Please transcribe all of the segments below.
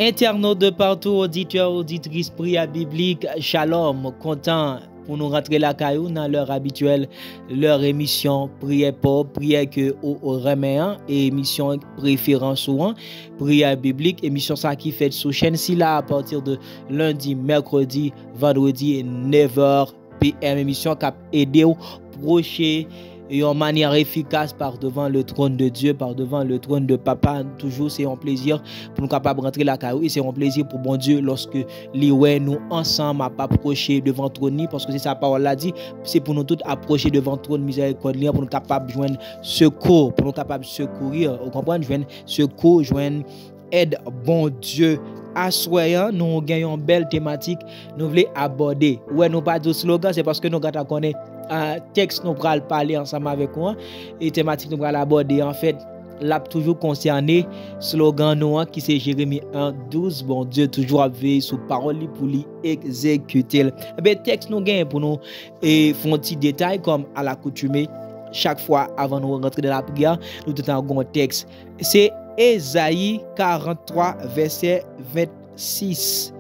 Internautes de partout, auditeurs, auditrices, prières bibliques, shalom, content pour nous rentrer la caillou dans l'heure habituelle, leur émission prière pour prière que au remet et émission préférence souvent prière biblique, émission ça qui fait sous chaîne si là à partir de lundi, mercredi, vendredi 9h PM, émission qui a aidé au procher et en manière efficace par devant le trône de Dieu, par devant le trône de Papa. Toujours c'est un plaisir pour nous capables de rentrer la caillou et c'est un plaisir pour bon Dieu lorsque nous ensemble à approcher devant le trône, parce que c'est sa parole l'a dit, c'est pour nous tous approcher devant le trône miséricordieux pour nous capables de joindre secours, pour nous capables de secourir, vous comprenez, joindre secours, joindre aide bon Dieu. À soyant, nous gagnons une belle thématique, nous voulons aborder. Ouais, nous pas de slogan, c'est parce que nous connaissons un texte, nous allons parler ensemble avec moi et thématique nous allons aborder. En fait, l'a toujours concerné slogan nous qui c'est Jérémie 1:12. Bon Dieu toujours veillé sur parole pour lui exécuter. Ben texte nous gagne pour nous et font petit détail comme à l'accoutumée. Chaque fois avant de rentrer dans la prière, nous avons un texte. C'est Ésaïe 43 verset 26.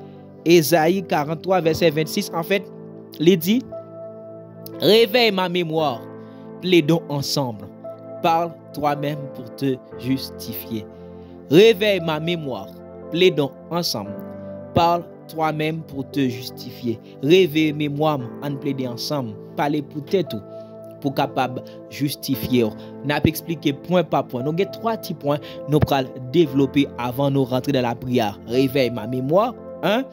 Ésaïe 43 verset 26. En fait, il dit: réveille ma mémoire, plaidons ensemble, parle toi-même pour te justifier. Réveille ma mémoire, plaidons ensemble, parle toi-même pour te justifier. Réveille mémoire, en plaider ensemble, parler pour tête pour capable justifier. N'a pas expliqué point par point. Nous avons trois petits points nous allons développer avant de rentrer dans la prière. Réveille ma mémoire, 1.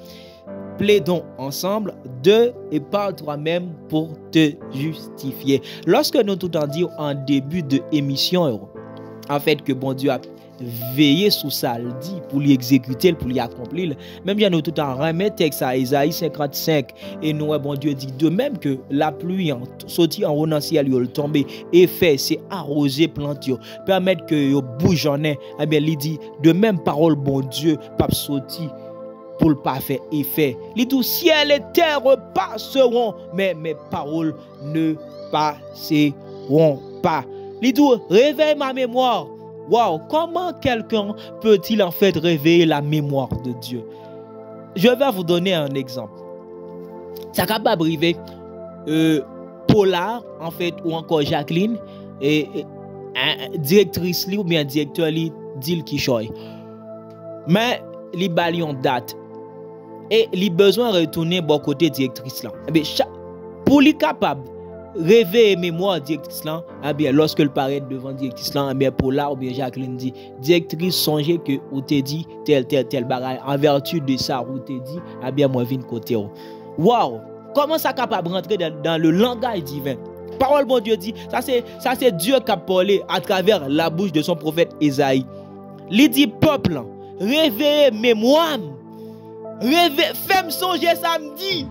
Plaidons ensemble, 2. Et parle toi-même pour te justifier. Lorsque nous tout en dit en début de émission, en fait que bon Dieu a veillé sur ça, le dit pour lui exécuter, pour lui accomplir. Même bien nous tout en remet texte à Ésaïe 55 et nous bon Dieu dit de même que la pluie sorti en haut dans ciel yo tomber et fait c'est arroser plantes permettre que yo bouge en eh bien il dit de même parole bon Dieu pas sorti pour le pas faire effet. Il dit ciel et terre passeront mais mes paroles ne passeront pas. Il dit réveille ma mémoire. Wow, comment quelqu'un peut-il en fait réveiller la mémoire de Dieu? Je vais vous donner un exemple. Ça capable arriver Paula en fait ou encore Jacqueline et directrice li ou bien directeur li dit qui choy. Mais li balion date et li besoin retourner bon côté directrice là. Eh bien pour li capable réveiller mémoire directrice là, eh bien lorsque le paraît devant directrice là, eh bien Paula ou bien Jacqueline dit directrice songez que ou te dit tel bagaille en vertu de ça ou te dit eh bien moi vinn côté. Wow, comment ça capable rentrer dans le langage divin? Parole bon Dieu dit, ça c'est Dieu qui a parlé à travers la bouche de son prophète Ésaïe. Il dit peuple, réveillez mémoire. Fais-moi songer samedi.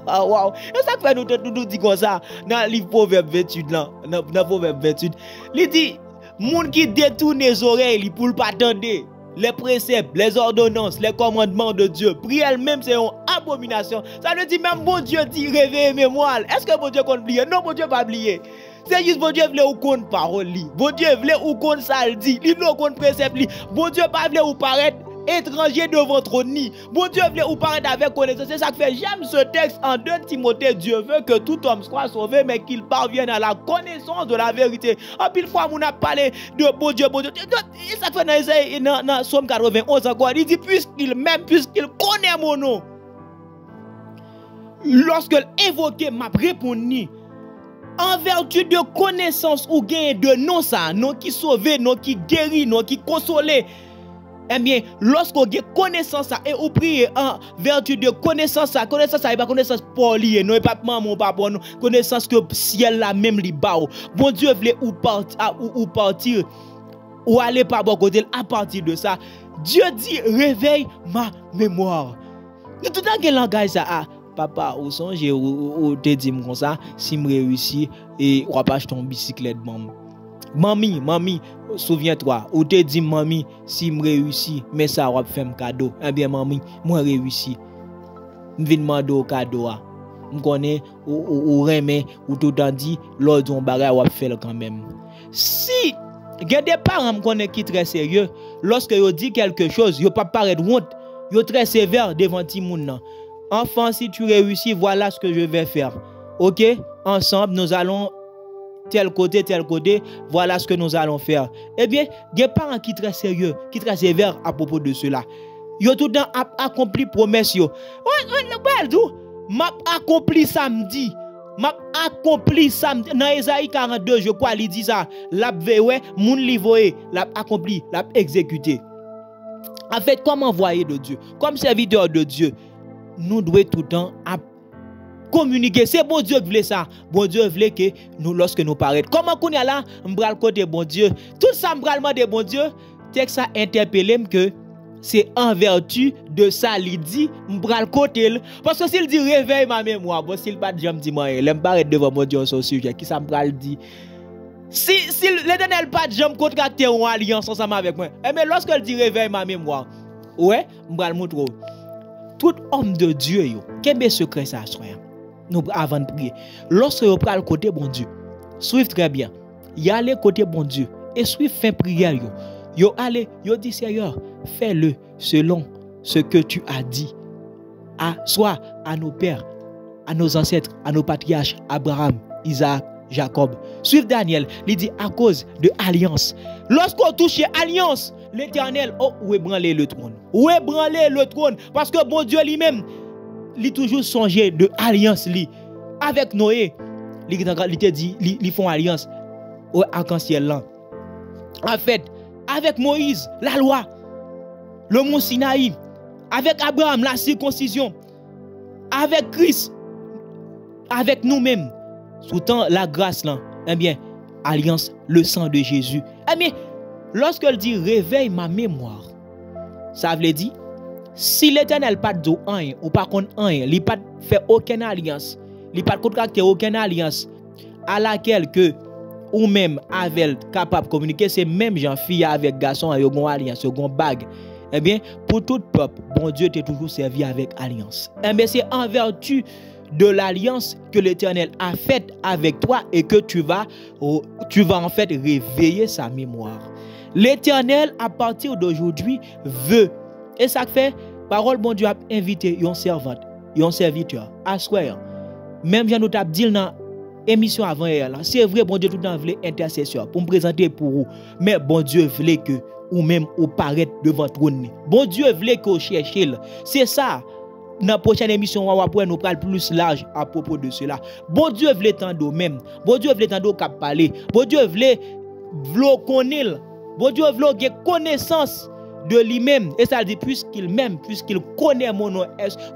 Wow, ça fait nous dit comme ça dans le livre Proverbe 28 là, dans Proverbe 28. Il dit moun qui détourne les oreilles pour pas attendre les préceptes, les ordonnances, les commandements de Dieu, prière même c'est une abomination. Ça veut dire même bon Dieu dit réveiller mémoire. Est-ce que bon Dieu compte oublier? Non, bon Dieu pas oublier. C'est juste bon Dieu voulait ou compte parole li. Bon Dieu voulait ou compte ça le dit. Il ou compte précepte li. Bon Dieu pas voulait ou paraître étranger devant trône ni. Bon Dieu voulait ou paraître avec connaissance. C'est ça que fait j'aime ce texte en 2 Timothée. Dieu veut que tout homme soit sauvé mais qu'il parvienne à la connaissance de la vérité. En pile fois on a parlé de bon Dieu. Ça fait dans Somme 91 encore. Il dit puisqu'il connaît mon nom. Lorsqu'il évoquait m'a répondu en vertu de connaissance ou gain de non ça, non qui sauve, non qui guérit, non qui console. Eh bien, lorsqu'on a connaissance ça et on prie en vertu de connaissance ça et pas connaissance pour lier, non pas maman pas bon, connaissance que ciel la même li ba. Bon Dieu voulait ou partir ou aller par bon côté à partir de ça. Dieu dit réveille ma mémoire. Tout dans quel langage ça a? Papa, ou songe ou te dit comme ça, si me réussi et ou pas acheter une bicyclette maman. Mamie, souviens-toi, ou te dit mamie, si me réussi, mais ça va faire un cadeau. Eh bien mamie, moi réussi. M'vin mando cadeau a. M'connais ou remet ou tout en dit l'ordre on bagay ou faire quand même. Si il y a des parents qui sont très sérieux, lorsque yo dit quelque chose, yo pas paraître honte, yo très sévère devant ti moun nan. Enfant, si tu réussis, voilà ce que je vais faire. OK? Ensemble, nous allons tel côté, voilà ce que nous allons faire. Eh bien, il y a des parents qui sont très sérieux, qui sont très sévères à propos de cela. Ils ont tout le temps accompli promesse. M'a accompli samedi. M'a accompli samedi. Dans Esaïe 42, je crois, il dit ça. L'a veille, moun li voye, l'a accompli, l'a exécuté. En fait, comme envoyé de Dieu, comme serviteur de Dieu, nous devons tout le temps communiquer. C'est bon Dieu qui voulait ça. Bon Dieu voulait que nous, lorsque nous paraît. Comment qu'on y a là, m'bral côté bon Dieu. Tout ça m'bral de bon Dieu. Texte ça interpellé que c'est en vertu de ça il dit m'bral côté. Parce que s'il dit réveille ma mémoire, bon s'il pas jamais dit moi, il m'paraît devant mon Dieu sur sujet qui ça m'bral dit. Si l'Éternel pas jamais contracter une alliance ensemble avec moi. Mais lorsqu'il dit réveille ma mémoire, ouais, m'bral montrer. Tout homme de Dieu yo, quel secret ça soit. Nous avant de prier. Lorsque vous prenez le côté bon Dieu, suivez très bien. Y allez côté bon Dieu et suivez fin prière yo. Yo allez, yo dit Seigneur, fais-le selon ce que tu as dit. Soit à nos pères, à nos ancêtres, à nos patriarches, Abraham, Isaac, Jacob. Suivez Daniel, il dit à cause de alliance. Lorsqu'on touche alliance, l'Éternel, où est branlé le trône? Où est branlé le trône? Parce que bon Dieu lui-même, il toujours songé de alliance li. Avec Noé, il te dit, ils font alliance au arc-en-ciel là. En fait, avec Moïse, la loi, le mont Sinaï, avec Abraham, la circoncision, avec Christ, avec nous-mêmes, sous temps la grâce là, eh bien, alliance, le sang de Jésus. Eh bien, lorsqu'elle dit réveille ma mémoire, ça veut dire, si l'Éternel pas de rien, ou pas contre rien, il pas fait aucune alliance, il pas contracté aucune alliance à laquelle que ou même avec capable de communiquer, c'est même Jean-fille avec garçon avec une alliance, une bague. Eh bien, pour tout peuple, bon Dieu t'a toujours servi avec alliance. Eh bien, c'est en vertu de l'alliance que l'Éternel a faite avec toi et que tu vas en fait réveiller sa mémoire. L'Éternel, à partir d'aujourd'hui, veut. Et ça fait, parole, bon Dieu a invité une servante, un serviteur, à soir. Même si nous avons dit dans l'émission avant hier, c'est vrai, bon Dieu tout le temps voulait intercesseur pour me présenter pour vous. Mais bon Dieu voulait que ou même ou paraître devant trône. Bon Dieu voulait que vous cherchiez. C'est ça. Dans la prochaine émission, on va nous parler plus large à propos de cela. Bon Dieu voulait tendre même. Bon Dieu voulait tendre qu'à parler. Bon Dieu voulait connaître. Bon Dieu voulait connaissance de lui-même. Et ça dit, puisqu'il m'aime, puisqu'il connaît mon nom.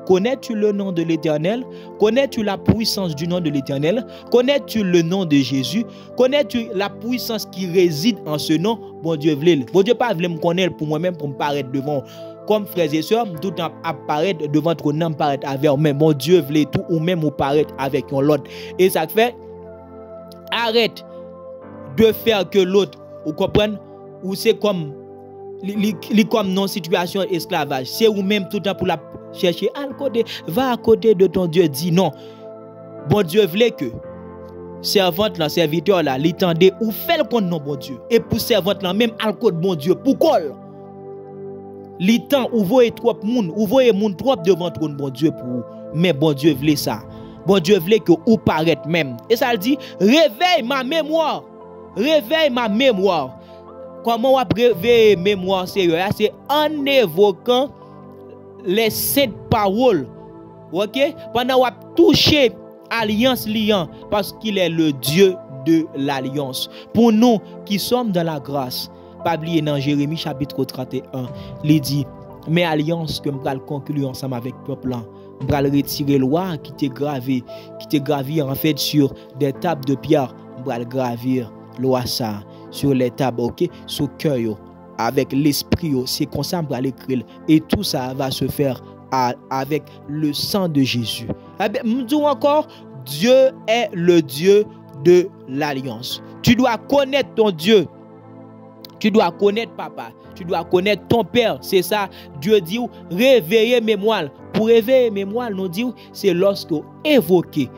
Connais-tu le nom de l'Éternel? Connais-tu la puissance du nom de l'Éternel? Connais-tu le nom de Jésus? Connais-tu la puissance qui réside en ce nom? Bon Dieu voulait. Bon Dieu pas voulait me connaître pour moi-même, pour me paraître devant. Comme frères et sœurs, tout en apparaître devant ton nom, paraître avec mais mon Dieu voulait tout ou même ou paraître avec l'autre. Et ça fait, arrête de faire que l'autre, vous comprenez? Ou c'est comme comme non situation esclavage. C'est ou même tout le temps pour la chercher à côté, va à côté de ton Dieu, dis non. Bon Dieu voulait que servante là, serviteur là, l'étendait ou fait le compte non bon Dieu. Et pour servante là, même à côté bon Dieu, pourquoi? L'étend ou voyez trop moun, ou voyez moun trop devant trône bon Dieu pour vous. Mais bon Dieu voulait ça. Bon Dieu voulait que vous paraître même. Et ça dit, réveille ma mémoire. Réveille ma mémoire. Comment on réveille mémoire sérieux? C'est en évoquant les saintes paroles. OK? Pendant qu'on touché alliance liant parce qu'il est le Dieu de l'alliance. Pour nous qui sommes dans la grâce, pas oublier dans Jérémie chapitre 31, il dit mes alliances que m'pral conclure ensemble avec peuple là, m'pral retirer loi qui t'est gravé en fait sur des tables de pierre, m'pral gravir loi ça sur les tables, OK, sur cœur avec l'esprit, c'est comme ça m'pral écrire et tout ça va se faire avec le sang de Jésus. Me dis encore, Dieu est le Dieu de l'alliance. Tu dois connaître ton Dieu. Tu dois connaître papa, tu dois connaître ton père. C'est ça, Dieu dit, réveiller mémoire. Pour réveiller mémoire, nous dit, c'est lorsque évoquer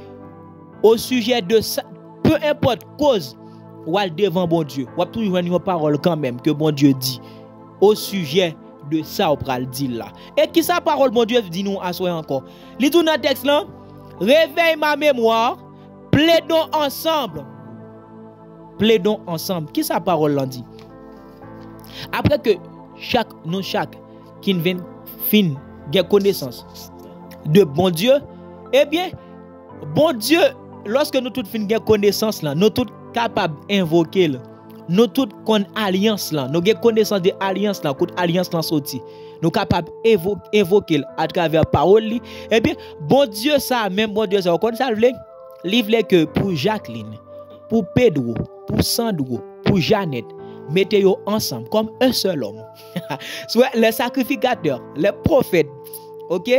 au sujet de ça, peu importe cause, ou devant bon Dieu, ou toujours une parole quand même que bon Dieu dit. au sujet de ça, on pral dire là. Et qui sa parole, mon Dieu, dit nous à soi encore. Lis tout dans le texte là. Réveille ma mémoire, plaidons ensemble. Plaidons ensemble. Qui sa parole là dit? Après que chaque qui vient fin gain connaissance de bon Dieu, eh bien, bon Dieu, lorsque nous tous fin gain connaissance là, nous tous capables d'invoquer, nous tous con alliance là, nous gain connaissance de alliance là, côté alliance là sorti. Nous capables invoquer à travers parole li, eh bien, bon Dieu ça même bon Dieu ça comme ça livre que pour Jacqueline, pour Pedro, pour Sandro, pour Jeannette, mettez-vous ensemble comme un seul homme. Soit les sacrificateurs, les prophètes, ok?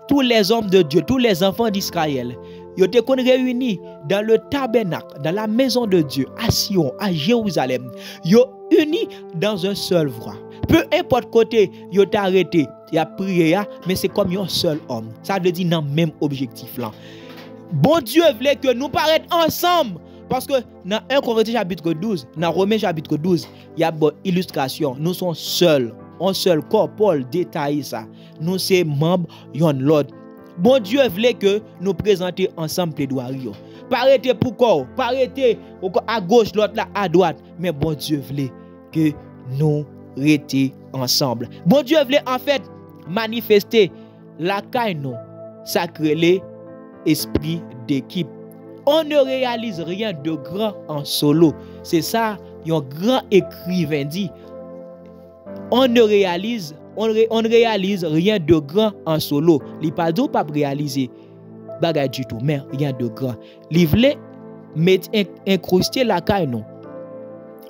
Tous les hommes de Dieu, tous les enfants d'Israël, ils étaient réunis dans le tabernacle, dans la maison de Dieu, à Sion, à Jérusalem. Ils sont unis dans un seul voix. Peu importe côté, ils ont arrêté, ils ont prié, mais c'est comme un seul homme. Ça veut dire dans le même objectif là. Bon Dieu voulait que nous paraîtions ensemble. Parce que dans 1 Corinthiens chapitre 12, dans Romains chapitre 12, il y a une illustration. Nous sommes seuls, un seul corps. Paul détaille ça. Nous sommes membres de l'autre. Bon Dieu voulait que nous présentions ensemble plaidoirie. Pas arrêter pour corps, pas arrêter à gauche, l'autre là à droite. Mais bon Dieu voulait que nous restions ensemble. Bon Dieu voulait en fait manifester la caïno sacré esprit d'équipe. On ne réalise rien de grand en solo. C'est ça, un grand écrivain dit. On ne réalise rien de grand en solo. Il pas de pas réaliser bagage du tout, mais rien de grand. Il voulait mettre incruster la caille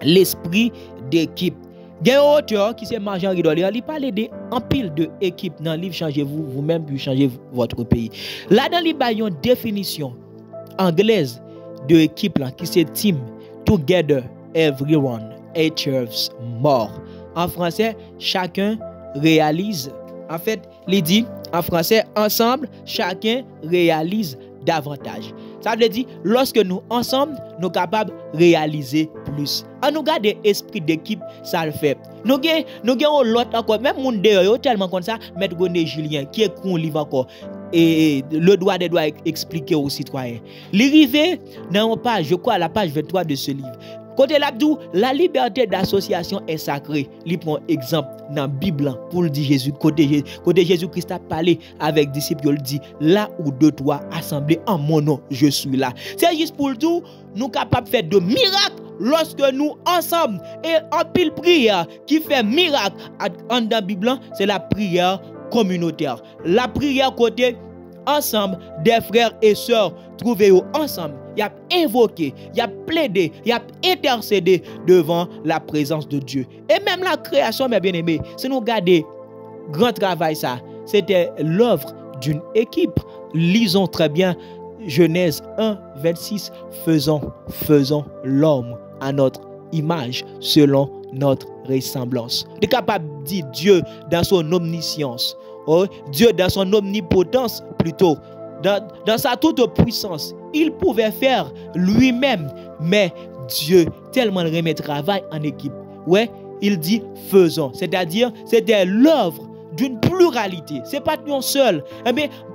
l'esprit d'équipe. Il y a un auteur qui s'est Marjan Ridolier, il parle de en pile de équipe dans le livre Changez-vous vous-même puis changez votre pays. Là dans il y a une définition anglaise de équipe là qui c'est team, together, everyone, achieves more. En français, chacun réalise. En fait, il dit en français, ensemble, chacun réalise davantage. Ça veut dire, lorsque nous ensemble, nous sommes capables de réaliser plus. En nous garder esprit d'équipe, ça le fait. Nous avons l'autre encore, même mon dehors, tellement comme ça, Maître René Julien, qui est un livre encore, et le droit des droits expliqué aux citoyens. L'arrivée dans une page, je crois, à la page 23 de ce livre. Côté l'abdou, la liberté d'association est sacrée. Il prend exemple dans la Bible pour le dire Jésus. Côté Jésus-Christ a parlé avec les disciples, il dit là où deux toi assemblés en mon nom, je suis là. C'est juste pour le tout, nous sommes capables de faire de miracles lorsque nous ensemble. Et en pile prière qui fait miracle dans la Bible, c'est la prière communautaire. La prière côté ensemble des frères et sœurs, trouvez-vous ensemble. Il y a invoqué, il y a plaidé, il y a intercédé devant la présence de Dieu. Et même la création, mes bien-aimés, si nous regardons grand travail ça, c'était l'œuvre d'une équipe. Lisons très bien Genèse 1, 26, faisons l'homme à notre image, selon notre ressemblance. De capable de dire Dieu dans son omniscience, Dieu dans son omnipotence plutôt, dans sa toute puissance, il pouvait faire lui-même, mais Dieu tellement remet travail en équipe. Ouais, il dit faisons, c'est-à-dire c'était l'œuvre d'une pluralité. C'est pas un seul.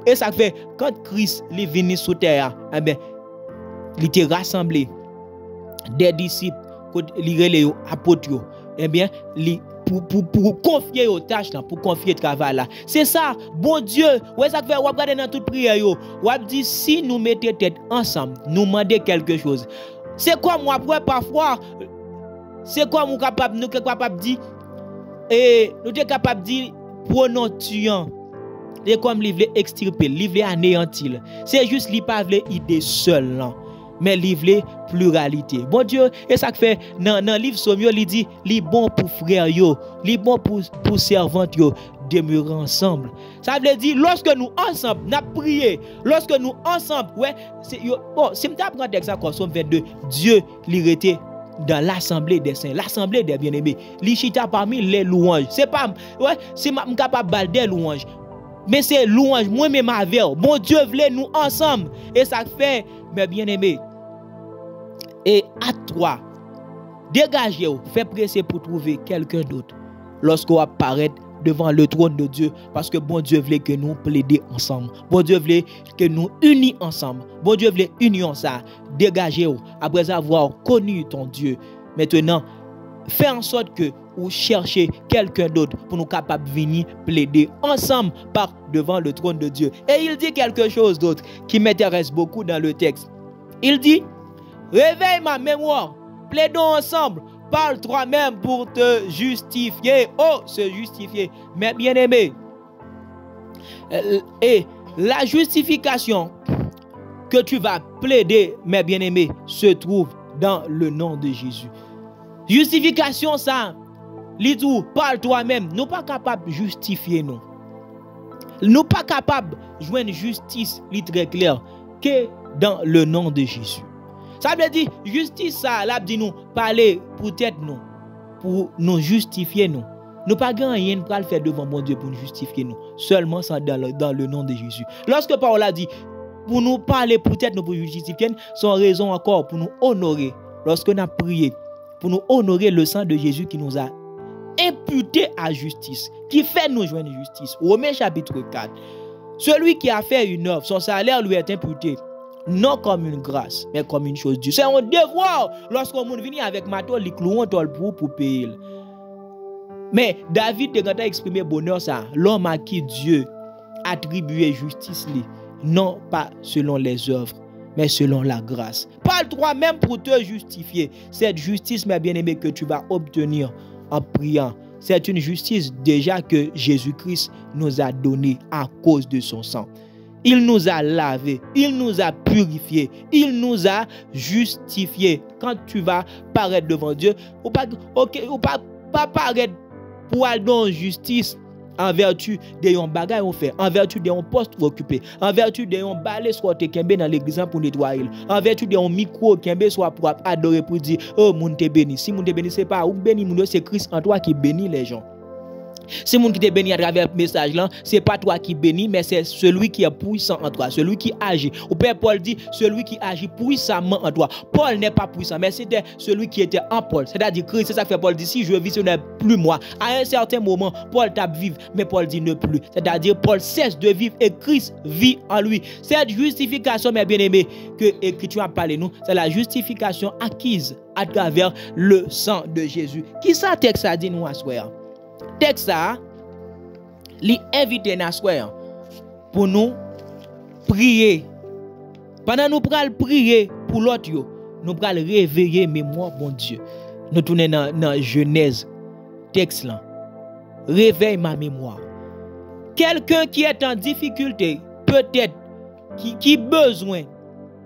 Et ça fait quand Christ est venu sur terre, il était rassemblé des disciples, les apôtres, pour confier aux tâches là, pour confier le travail là. C'est ça, bon Dieu, ouais ça fait on regarder dans toute prière yo, on dit si nous mettons tête ensemble, nous demander quelque chose. C'est quoi moi parfois c'est quoi nous capable dire et nous sommes capable dire prenons tuant. Et comme livre extirper, livre anéantir. C'est juste li pas vle idée seule là. Mais livre pluralité. Bon Dieu, et ça fait dans livre Sommio, il dit li bon pour frère yo, li bon pour servante yo demeurer ensemble. Ça veut dire lorsque nous ensemble n'a prié, lorsque nous ensemble ouais, c'est bon, si m'ta prendre texte encore Somme 22, Dieu li était dans l'assemblée des saints, l'assemblée des bien-aimés, li chita parmi les louanges. C'est pas ouais, c'est capable balder louanges. Mais c'est louange moi-même avec. Bon Dieu voulait nous ensemble et ça fait mes bien-aimés. Et à toi, dégagez-vous, faites presser pour trouver quelqu'un d'autre. lorsqu'on apparaît devant le trône de Dieu, parce que bon Dieu voulait que nous plaidions ensemble. Bon Dieu voulait que nous unis ensemble. Bon Dieu voulait union ça, dégager après avoir connu ton Dieu. Maintenant, fais en sorte que ou chercher quelqu'un d'autre pour nous capables de venir plaider ensemble par devant le trône de Dieu. Et il dit quelque chose d'autre qui m'intéresse beaucoup dans le texte. Il dit, réveille ma mémoire, plaidons ensemble, parle toi-même pour te justifier. Oh, se justifier, mes bien-aimés. Et la justification que tu vas plaider, mes bien-aimés, se trouve dans le nom de Jésus. Justification, ça, l'idou, parle toi-même. Nous pas capables de justifier nous. Nous pas capables de joindre justice, très clair, que dans le nom de Jésus. Ça veut dire, justice, ça, là, dit nous, parler pour tête nous, pour nous justifier nous. Nous pas rien pour le faire devant mon Dieu pour nous justifier nous. Seulement ça dans le nom de Jésus. Lorsque Paul a dit, pour nous parler pour tête nous, pour nous justifier, son raison encore pour nous honorer. Lorsque nous avons prié, pour nous honorer le sang de Jésus qui nous a imputé à justice, qui fait nous joindre justice. Romains chapitre 4. Celui qui a fait une œuvre, son salaire lui est imputé, non comme une grâce, mais comme une chose due. C'est un devoir. Lorsqu'on vient avec mato, les clouons pour payer. Mais David a exprimé bonheur ça. L'homme à qui Dieu attribué justice, non pas selon les œuvres, mais selon la grâce. Parle toi-même pour te justifier. Cette justice, mes bien-aimés, que tu vas obtenir en priant, c'est une justice déjà que Jésus-Christ nous a donnée à cause de son sang. Il nous a lavés, il nous a purifiés, il nous a justifiés. Quand tu vas paraître devant Dieu, ou pas paraître pour aller dans justice en vertu de yon bagay on fait, en vertu de yon poste occupé, en vertu de yon balai soit kembe dans l'église pour nettoyer, en vertu de yon micro kembe soit pour adorer pour dire oh moun te béni. Si moun te béni c'est pas ou béni moun, c'est Christ en toi qui bénit les gens. Si moun qui te bénit à travers le message là, c'est pas toi qui bénis, mais c'est celui qui est puissant en toi, celui qui agit. Ou Père Paul dit, celui qui agit puissamment en toi. Paul n'est pas puissant, mais c'était celui qui était en Paul. C'est-à-dire Christ, c'est ça que fait Paul dit, si je vis, ce n'est plus moi. À un certain moment, Paul tape vivre, mais Paul dit ne plus. C'est-à-dire Paul cesse de vivre et Christ vit en lui. Cette justification, mes bien-aimés, que l'Écriture a parlé nous, c'est la justification acquise à travers le sang de Jésus. Qui ça texte a dit nous à soir? Texte ça, li invite nous pour nous prier. Pendant nous pral prier pour l'autre, nous pral réveiller mémoire bon Dieu. Nous tournons dans Genèse, texte là. Réveille ma mémoire. Quelqu'un qui est en difficulté, peut-être, qui besoin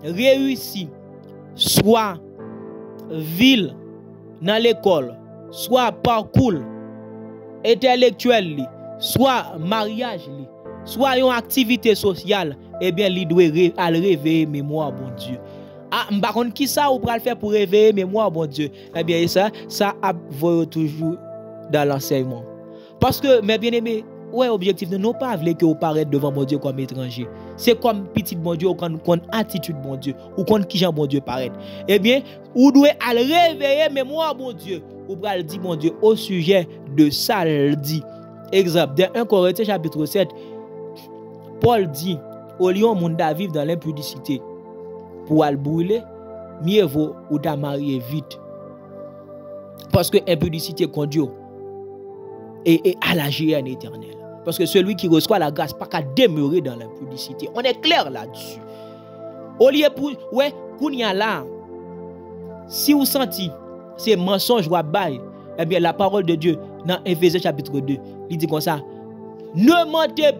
réussir, soit ville dans l'école, soit parcours intellectuel, soit mariage, soit une activité sociale, eh bien, il doit réveiller mémoire, bon Dieu. Ah, par contre, qui ça ou pral faire pour réveiller mémoire, bon Dieu? Eh bien, ça va toujours dans l'enseignement. Parce que, mes bien-aimés, ouais, objectif de nous pas voulez que vous paraître devant mon Dieu comme étranger. C'est comme petit bon Dieu ou qu'on attitude bon Dieu ou qu'on qui bon Dieu paraître. Eh bien, vous devez réveiller mémoire bon Dieu. Ou pral dit mon Dieu au sujet de ça il dit. Exemple, dans 1 Corinthiens chapitre 7, Paul dit au lion monde à vivre dans l'impudicité pour al brûler, mieux vaut ou ta marier vite. Parce que impudicité conduit et à la géhenne éternelle. Parce que celui qui reçoit la grâce pas qu'à demeurer dans l'impudicité. On est clair là-dessus. Au lieu pour ouais, kounya là, si vous sentez ces mensonges ou bail, eh bien la parole de Dieu dans Éphésiens chapitre 2, il dit comme ça. Ne mentez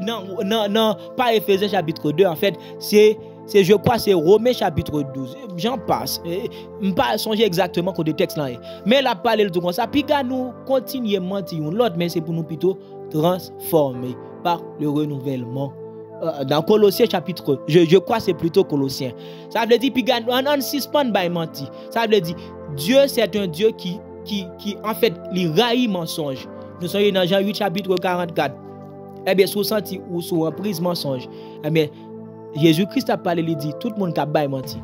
non, pas Éphésiens chapitre 2, en fait, je crois c'est Romains chapitre 12. J'en passe. Je ne pas songer exactement quand le texte là est. Mais la parole de comme ça, puis nous continuons à mentir l'autre, mais c'est pour nous plutôt transformer par le renouvellement. Dans Colossiens chapitre, je crois c'est plutôt Colossiens. Ça veut dire, puis on suspend by menti. Ça veut dire, Dieu c'est un Dieu qui en fait, il raille mensonge. Nous sommes dans Jean 8 chapitre 44. Eh bien, sous senti ou sous emprise mensonge. Eh bien, Jésus-Christ a parlé, il dit, tout le monde qui a bail menti.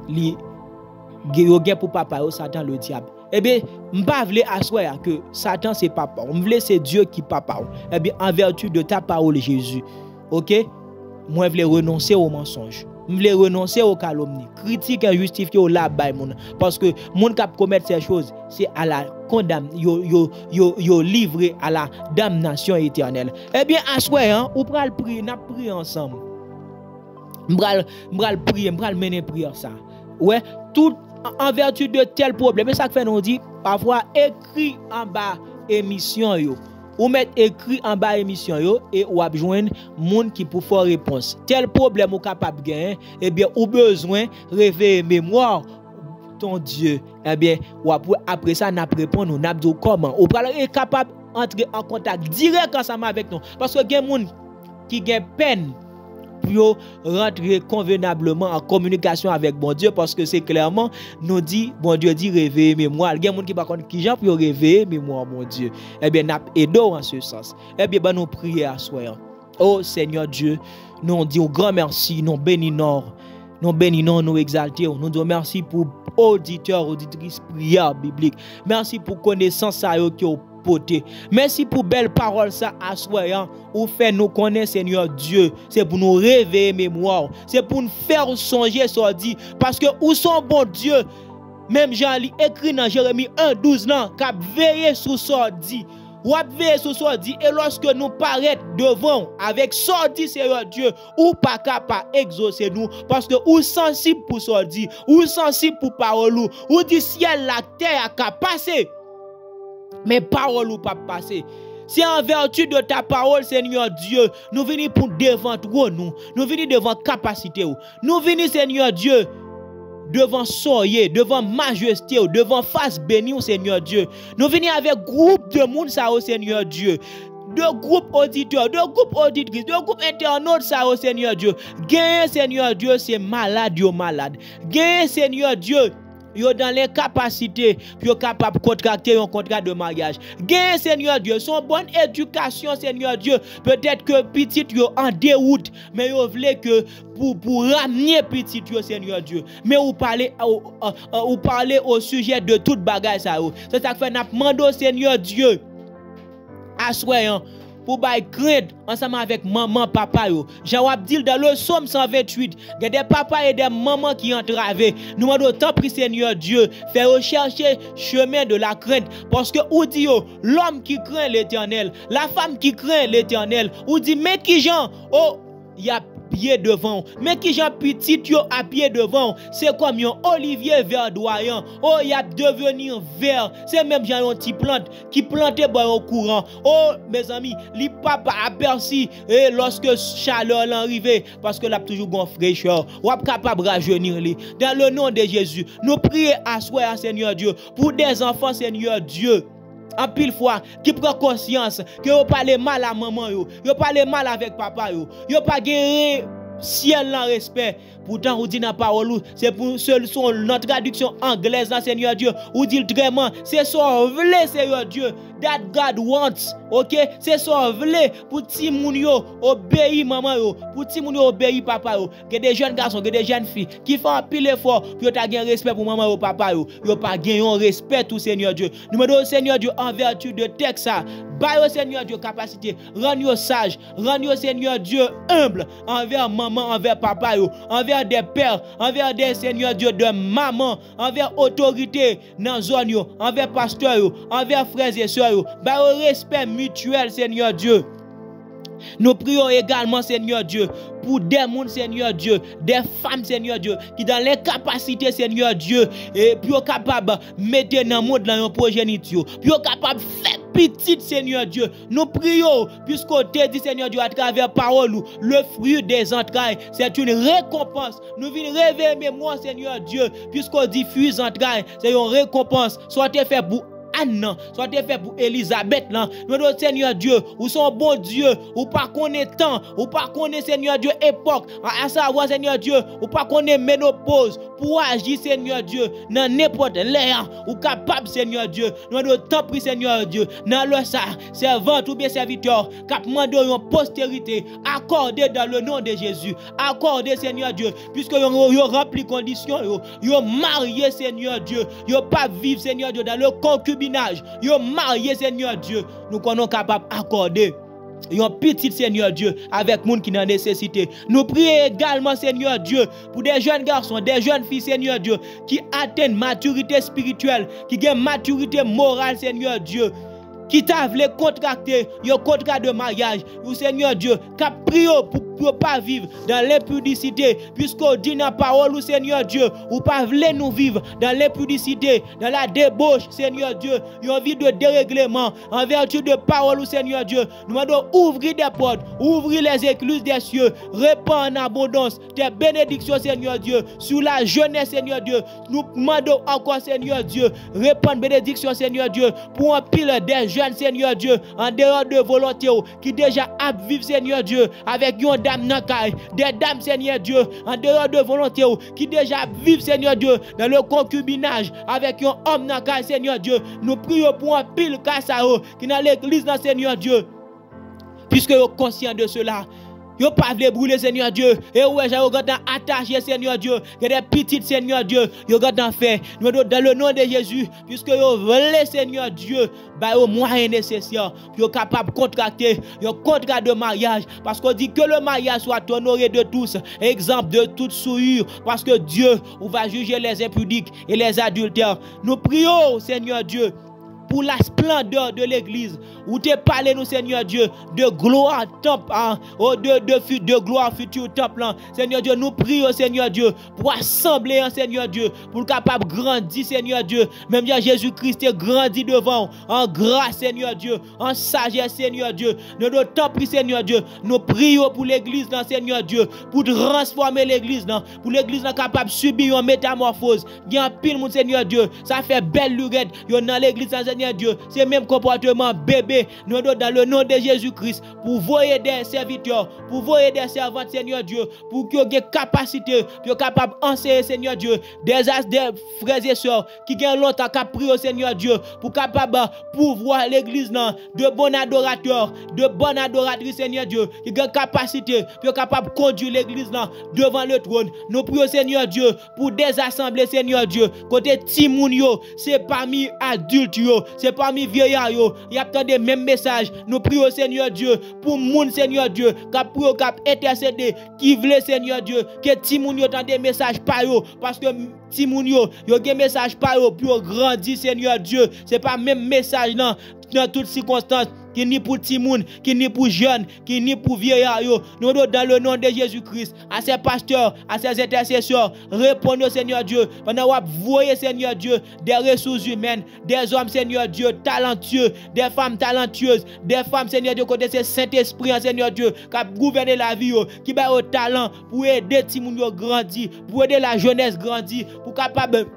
Il y a pour papa, Satan le diable. Eh bien, m'pa vle assoya que Satan c'est papa. On vle c'est Dieu qui papa. Eh bien, en vertu de ta parole Jésus. OK? Moi vle renoncer au mensonge. Je veux renoncer aux calomnies, critique injustifiée au labay moun. Parce que moun qui commettre ces choses, c'est à la condamnation, yo livré à la damnation éternelle. Eh bien, à souhait, hein, ou pral prier, n'a prier ensemble. M'bral prier, m'bral mener prière ça. Ouais, tout en vertu de tel problème. Et ça que fait nous dit parfois écrit en bas émission yo. Ou mettre écrit en bas émission yo et ou ap joindre monde qui pour faire réponse. Tel problème ou capable gagner, eh bien ou besoin réveiller mémoire ton Dieu. Eh bien ou après ça n'a répondre n'a dit comment ou est capable entrer en contact direct ensemble avec nous parce que gen monde qui gen peine pour rentrer convenablement en communication avec bon Dieu parce que c'est clairement nous dit bon Dieu dit réveiller mémoire. Il y a des gens qui par contre qui gens pour réveiller mémoire mon Dieu. Eh bien n'a aidé en ce sens. Eh bien nous prier à soi. Oh Seigneur Dieu, nous disons grand merci, nous bénissons, nous exaltons, nous disons merci pour auditeurs, auditrices prière biblique. Merci pour connaissance ça qui poté. Merci pour belle parole ça assoyant ou fait nous connaître Seigneur Dieu. C'est pour nous réveiller mémoire. C'est pour nous faire songer sur dit parce que où sont bon Dieu. Même Jean lit écrit dans Jérémie 1:12 nan qu'a veiller sur ça dit. Ou veiller sur ça dit et lorsque nous paraître devant avec ça dit Seigneur Dieu ou pas capable exaucer nous parce que ou sensible pour ça dit ou sensible pour parole ou dit ciel la terre a passer. Mais parole ou pas passer. C'est en vertu de ta parole, Seigneur Dieu, nous venons pour devant nous. Nous venons devant capacité. Nous venons, Seigneur Dieu, devant soyer, devant majesté, devant face bénie, Seigneur Dieu. Nous venons avec groupe de monde, ça, Seigneur Dieu. De groupes auditeurs, de groupes auditrices, de groupes internautes, ça, Seigneur Dieu. Gain, Seigneur Dieu, c'est malade, yo malade. Gain, Seigneur Dieu. Yo dans les capacités pour capable contracter un contrat de mariage. Gain Seigneur Dieu, son bonne éducation Seigneur Dieu, peut-être que petit yo en déroute, mais yo voulait que pour ramener petit yo Seigneur Dieu. Mais ou parler au sujet de toute bagage ça. C'est ça que fait n'a demandé Seigneur Dieu. Assoyant pour bailler crainte ensemble avec maman papa yo. Jean dit dans le psaume 128, il y a des papas et des mamans qui entravent. Nous demandons tant pris Seigneur Dieu, faire rechercher chemin de la crainte parce que ou dit l'homme qui craint l'Éternel, la femme qui craint l'Éternel, ou dit mais qui Jean oh il y a pied devant, mais qui Jean petit yo à pied devant, c'est comme un olivier verdoyant. Oh, il y a devenir vert. C'est même Jean un petit plante qui plantait au courant. Oh, mes amis, li papa aperçu et lorsque chaleur l'arrivée parce que l'a toujours bon fraîcheur, ou capable rajeunir li. Dans le nom de Jésus, nous prions à soi Seigneur Dieu pour des enfants Seigneur Dieu. En pile fois qui prend conscience que yo parle mal à maman yo parle mal avec papa yo pas gagné ciel en respect. Pourtant on dit dans parole c'est pour seul son notre traduction anglaise dans Seigneur Dieu ou dit vraiment c'est ça vle Seigneur Dieu that God wants. OK, c'est ça vle pour ti moun yo obéi maman yo, pour ti moun yo obéi papa yo. Que des jeunes garçons, que des jeunes filles qui font un pile effort pour ta gagner respect pour maman yo papa yo pas gagner respect tout Seigneur Dieu. Nous demandons Seigneur Dieu en vertu de texte ça, baille au Seigneur Dieu capacité, rends-yo sage, rends-yo Seigneur Dieu humble envers maman, envers papa yo, envers des pères, envers des Seigneur Dieu de maman, envers autorité dans zone yo, envers pasteur yo, envers frères et sœurs yo, baille respect mutuel Seigneur Dieu. Nous prions également, Seigneur Dieu, pour des mondes, Seigneur Dieu, des femmes, Seigneur Dieu, qui dans les capacités, Seigneur Dieu, et puis capable de mettre dans le monde dans un progéniture, puis capable de faire petit, Seigneur Dieu. Nous prions, puisqu'on te dit, Seigneur Dieu, à travers parole, le fruit des entrailles, c'est une récompense. Nous venons réveiller mémoire, Seigneur Dieu, puisqu'on diffuse entrailles, c'est une récompense. Soit fait pour Anne, soit fait pour Elisabeth là. Nous demandons Seigneur Dieu, ou son bon Dieu, ou pas connaître temps, ou pas connaître Seigneur Dieu époque, à savoir Seigneur Dieu, ou pas connaître ménopause pour agir Seigneur Dieu dans n'importe l'air ou capable Seigneur Dieu. Nous demandons tant pris Seigneur Dieu dans le ça servante ou bien serviteur cap mandé une postérité accordé dans le nom de Jésus. Accordé Seigneur Dieu puisque yo rempli conditions yo marié Seigneur Dieu, yo pas vivre Seigneur Dieu dans le concubinage, yo marié Seigneur Dieu. Nous connaissons capable accorder un petit Seigneur Dieu avec monde qui n'a nécessité. Nous prions également Seigneur Dieu pour des jeunes garçons, des jeunes filles Seigneur Dieu qui atteignent maturité spirituelle, qui gagnent maturité morale Seigneur Dieu, qui t'a voulu contracter un contrat de mariage, ou Seigneur Dieu, qui a prié pour ne pas vivre dans l'impudicité, puisqu'on dit dans la parole, ou Seigneur Dieu, ou pas voulez nous vivre dans l'impudicité, dans la débauche, Seigneur Dieu, une vie de dérèglement, en vertu de parole, ou Seigneur Dieu, nous demandons ouvrir des portes, ouvrir les écluses des cieux, répandre en abondance tes bénédictions, Seigneur Dieu, sur la jeunesse, Seigneur Dieu. Nous demandons encore, Seigneur Dieu, répandre bénédictions, Seigneur Dieu, pour un pile des jeunes, Seigneur Dieu, en dehors de volonté, qui déjà vivent, Seigneur Dieu, avec une dame nakay, des dames, Seigneur Dieu, en dehors de volonté, qui déjà vivent, Seigneur Dieu, dans le concubinage, avec un homme nakay, Seigneur Dieu. Nous prions pour un pile kassao, qui dans l'église, dans Seigneur Dieu, puisque vous êtes conscient de cela. Yo pas vle brûler Seigneur Dieu. Et ouais, j'ai regardé attaché Seigneur Dieu. Il y a des petites Seigneur Dieu. Yo regardé fait. Nous dans le nom de Jésus, puisque yo veulent Seigneur Dieu, bah au moyen nécessaire, yo capable contracter un contrat de mariage, parce qu'on dit que le mariage soit honoré de tous, exemple de toute souillure, parce que Dieu va juger les impudiques et les adultères. Nous prions Seigneur Dieu pour la splendeur de l'église, où tu parlé nous Seigneur Dieu de gloire temple, de gloire futur temple. Seigneur Dieu, nous prions Seigneur Dieu pour assembler Seigneur Dieu, pour capable grandir Seigneur Dieu, même Jésus-Christ est grandi devant en grâce Seigneur Dieu, en sagesse Seigneur Dieu. Nous t'en prie Seigneur Dieu, nous prions pour l'église dans Seigneur Dieu, pour transformer l'église pour l'église capable de subir une métamorphose. Il y a un pile mon Seigneur Dieu, ça fait belle lurette, dans l'église Seigneur Dieu, c'est même comportement bébé. Nous dans le nom de Jésus-Christ, pour voyer des serviteurs, pour voyer des servantes Seigneur Dieu, pour qu'ils aient capacité, pour capable d'enseigner Seigneur Dieu, des frères et sœurs qui ont longtemps qu'à prier au Seigneur Dieu, pour capable pouvoir l'église de bons adorateurs, de bonnes adoratrices Seigneur Dieu, qui ont capacité, pour capable conduire l'église devant le trône. Nous prions Seigneur Dieu pour des assemblées Seigneur Dieu, côté Timoun yo, c'est parmi adultes yo, c'est parmi vieillards yo, il y a tant de mêmes messages. Nous prions Seigneur Dieu pour moun Seigneur Dieu, cap intercéder, qui veut Seigneur Dieu, que Timoun yo tant des messages par yo, parce que Timoun yo des messages par yo pour grandir Seigneur Dieu. C'est pas même message dans toutes circonstances, qui ni pour Timoun, qui ni pour jeunes, qui ni pour vieillards. Nous dans le nom de Jésus-Christ, à ces pasteurs, à ces intercesseurs, répondez Seigneur Dieu, pendant que vous voyez Seigneur Dieu, des ressources humaines, des hommes Seigneur Dieu talentueux, des femmes talentueuses, des femmes Seigneur Dieu, côté ce Saint-Esprit Seigneur Dieu, qui gouverne la vie, qui a au talent pour aider Timoun grandir, pour aider la jeunesse grandir, pour capable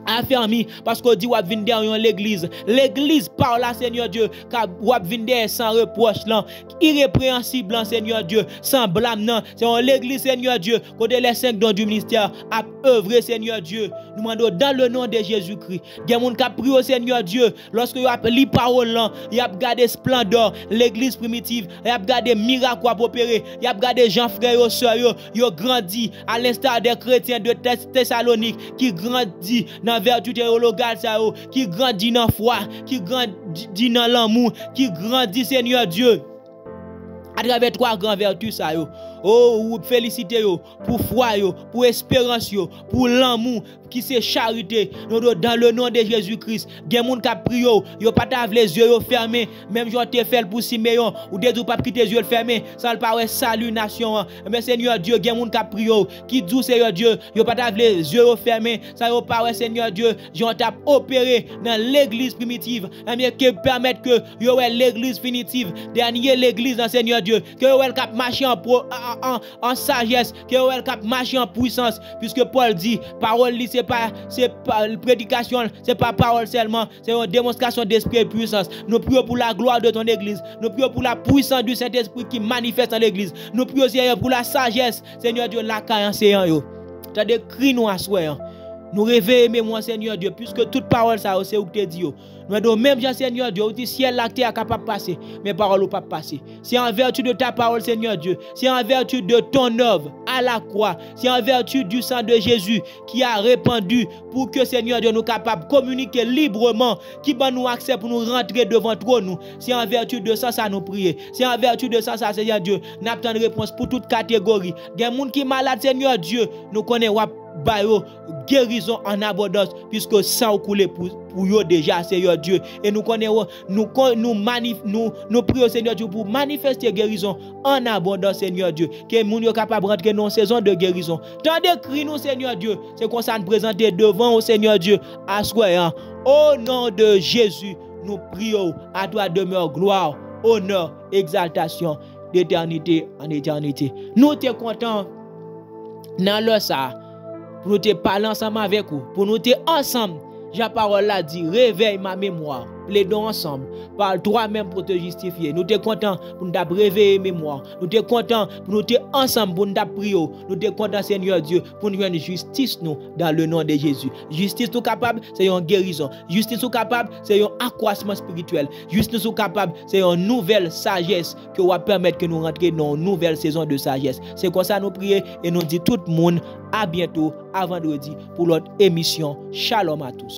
affermi, parce qu'on dit wap vin derrière l'église. L'église par là, Seigneur Dieu, car wap vin derrière sans reproche là, irrépréhensible Seigneur Dieu, sans blâme non. C'est l'église Seigneur Dieu, côté les 5 dons du ministère à œuvrer Seigneur Dieu. Nous demandons dans le nom de Jésus-Christ. Il y a moun qui a prié au Seigneur Dieu, lorsque vous avez li parole là, il a gardé splendeur, l'église primitive, il a gardé miracle à opérer, il a gardé Jean frère et sœurs, yo grandi à l'instar des chrétiens de Thessalonique qui grandit dans vertu théologale qui grandit dans la foi, qui grandit dans l'amour, qui grandit Seigneur Dieu à travers 3 grandes vertus ça yo. Oh, féliciter yo pour foi yo, pour espérance yo, pour l'amour qui c'est charité. Dans le nom de Jésus-Christ, gen moun ka prié yo pas ta les yeux fermés, même j'ont te fait pour Siméon ou des pas quitter les yeux fermés, ça le pas salut nation. Mais Seigneur Dieu, gen moun ka prié qui dit Seigneur Dieu, yo pas ta les yeux fermés, ça yo pas Seigneur Dieu, j'ont t'a opéré dans l'église primitive, mais que permettre que yo l'église finitive, dernier l'église dans Seigneur Dieu, que vous cap marcher en sagesse, que vous cap marcher en puissance, puisque Paul dit, parole, c'est pas prédication, c'est pas parole seulement, c'est une démonstration d'esprit et puissance. Nous prions pour la gloire de ton église, nous prions pour la puissance du Saint-Esprit qui manifeste dans l'église, nous prions Seigneur pour la sagesse, Seigneur Dieu, la caille enseignant yo. Tu as des cris nous à soi. Nous réveillons mémoire, Seigneur Dieu, puisque toute parole, ça, c'est où tu dis. Nous avons même, Seigneur Dieu, dit ciel là, tu es capable de passer, mais parole ne pas passer. C'est en vertu de ta parole, Seigneur Dieu. C'est en vertu de ton œuvre à la croix. C'est en vertu du sang de Jésus qui a répandu pour que, Seigneur Dieu, nous capables de communiquer librement, qui va nous accès pour nous rentrer devant toi, nous. C'est en vertu de ça, ça nous prier. C'est en vertu de ça, Seigneur Dieu, nous avons une réponse pour toute catégorie. Il y a des gens qui sont malades, Seigneur Dieu, nous connaissons guérison en abondance, puisque sang coulé pour eux déjà, Seigneur Dieu. Et nous connaissons, nous prions, Seigneur Dieu, pour manifester guérison en abondance, Seigneur Dieu. Que nous sommes capables de rentrer dans une saison de guérison. Tant de cris, nous, Seigneur Dieu, c'est qu'on s'en présente devant au Seigneur Dieu à soi. Au nom de Jésus, nous prions. À toi demeure gloire, honneur, exaltation, d'éternité en éternité. Nous sommes contents dans le ça. Pour nous te parler ensemble avec vous, pour nous te ensemble, la parole là dit, réveille ma mémoire, plaidons ensemble, parle toi-même pour te justifier. Nous te contents pour nous réveiller mémoire, nous te contents pour nous te ensemble pour nous prier, nous te contents Seigneur Dieu pour nous rendre justice nous dans le nom de Jésus. Justice tout capable, c'est une guérison. Justice tout capable, c'est un accroissement spirituel. Justice tout capable, c'est une nouvelle sagesse qui va permettre que nous rentrions dans une nouvelle saison de sagesse. C'est comme ça nous prions et nous dit tout le monde à bientôt, à vendredi pour notre émission. Shalom à tous.